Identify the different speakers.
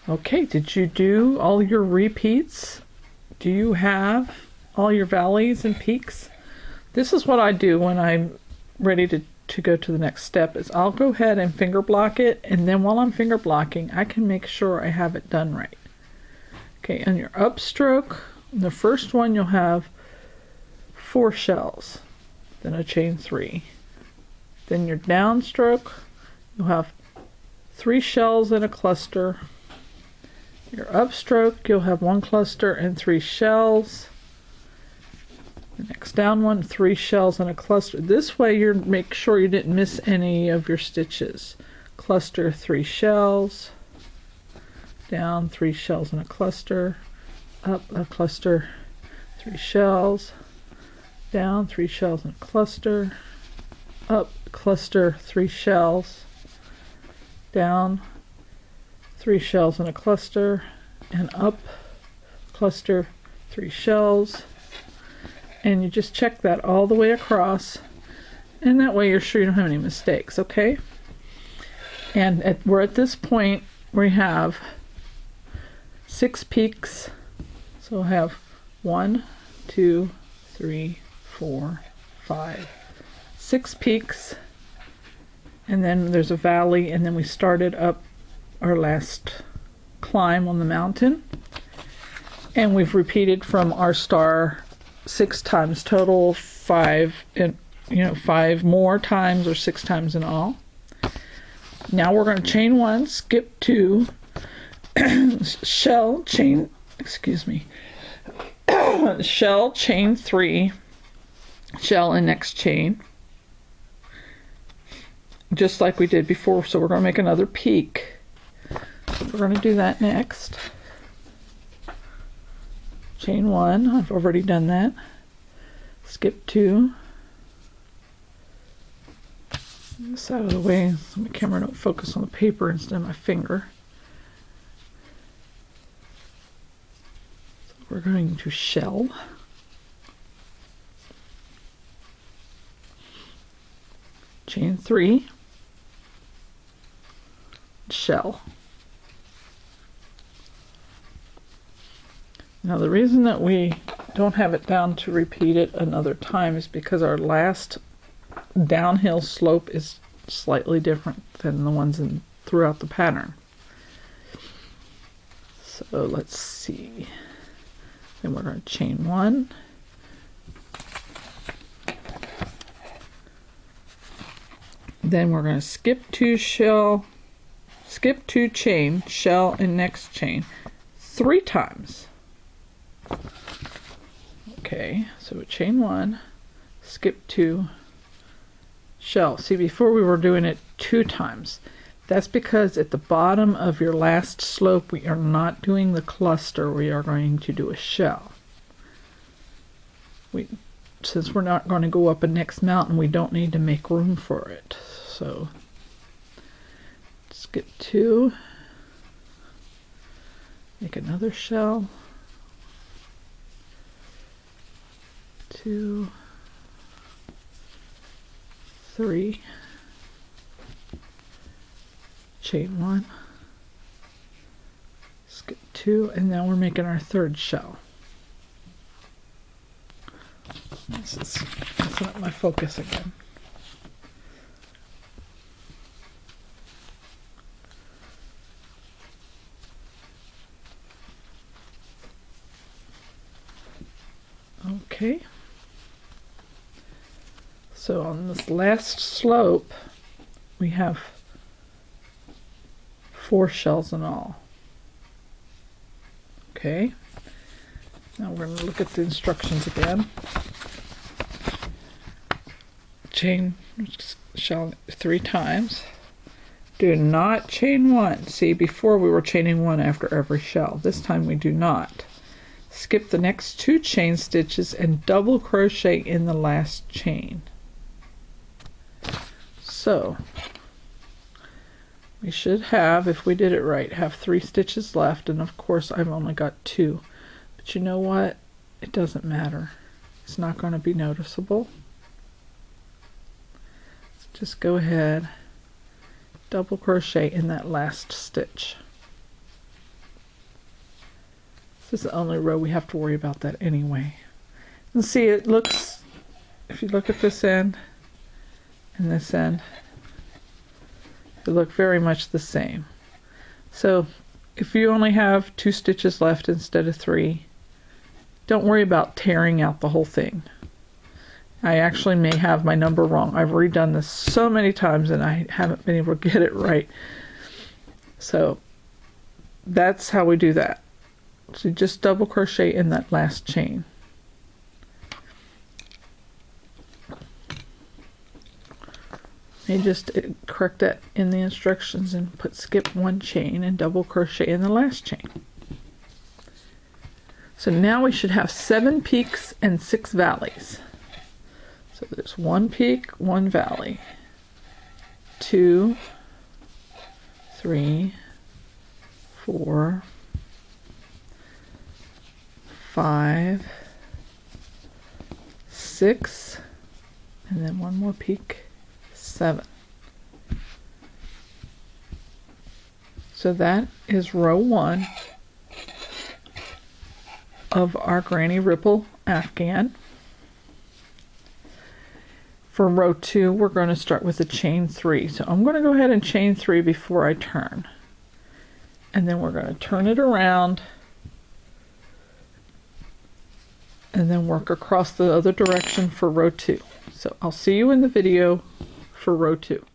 Speaker 1: Okay, did you do all your repeats? Do you have all your valleys and peaks? This is what I do when I'm ready to go to the next step, is I'll go ahead and finger block it, and then while I'm finger blocking, I can make sure I have it done right. Okay, on your upstroke, the first one you'll have 4 shells, then a chain 3. Then your downstroke, you'll have 3 shells in a cluster. Your upstroke, you'll have 1 cluster and 3 shells. The next down one, 3 shells in a cluster. This way you make sure you didn't miss any of your stitches. Cluster, 3 shells. Down, 3 shells in a cluster. Up a cluster, 3 shells. Down, 3 shells in a cluster. Up, cluster, 3 shells. Down, 3 shells in a cluster, and up, cluster, 3 shells, and you just check that all the way across, and that way you're sure you don't have any mistakes. Okay, and we're at this point where we have 6 peaks, so we'll have 1, 2, 3, 4, 5, 6 peaks, and then there's a valley, and then we started up our last climb on the mountain, and we've repeated from our star 6 times total, 5 and 5 more times, or 6 times in all. Now we're going to chain 1, skip 2, shell, chain, shell, chain 3, shell and next chain, just like we did before. So we're going to make another peak. We're going to do that next. Chain 1, I've already done that. Skip 2. This out of the way so my camera don't focus on the paper instead of my finger. So we're going to shell. Chain 3. Shell. Now the reason that we don't have it down to repeat it another time is because our last downhill slope is slightly different than the ones throughout the pattern. So let's see. Then we're going to chain 1. Then we're going to skip 2 shell, skip 2 chain, shell and next chain 3 times. Okay, so chain 1, skip 2, shell. See, before we were doing it 2 times. That's because at the bottom of your last slope we are not doing the cluster, we are going to do a shell. Since we're not going to go up a next mountain, we don't need to make room for it. So skip 2, make another shell, 2, 3, chain 1, skip 2, and now we're making our 3rd shell. This is messing up my focus again. Okay. So on this last slope, we have 4 shells in all. Okay. Now we're going to look at the instructions again. Chain shell 3 times. Do not chain 1. See, before we were chaining 1 after every shell. This time we do not. Skip the next 2 chain stitches and double crochet in the last chain. So we should have, if we did it right, have 3 stitches left, and of course I've only got 2. But you know what? It doesn't matter. It's not going to be noticeable. So just go ahead, double crochet in that last stitch. This is the only row we have to worry about that anyway. And see, it looks, if you look at this end and this end, they look very much the same. So if you only have 2 stitches left instead of 3, don't worry about tearing out the whole thing. I actually may have my number wrong. I've redone this so many times and I haven't been able to get it right. So that's how we do that. So just double crochet in that last chain. And just correct that in the instructions and put skip 1 chain and double crochet in the last chain. So now we should have 7 peaks and 6 valleys. So there's 1 peak, 1 valley, 2, 3, 4, 5, 6, and then 1 more peak, 7. So that is row 1 of our Granny Ripple afghan. For row 2, we're going to start with a chain 3. So I'm going to go ahead and chain 3 before I turn. And then we're going to turn it around and then work across the other direction for row 2. So I'll see you in the video for row 2.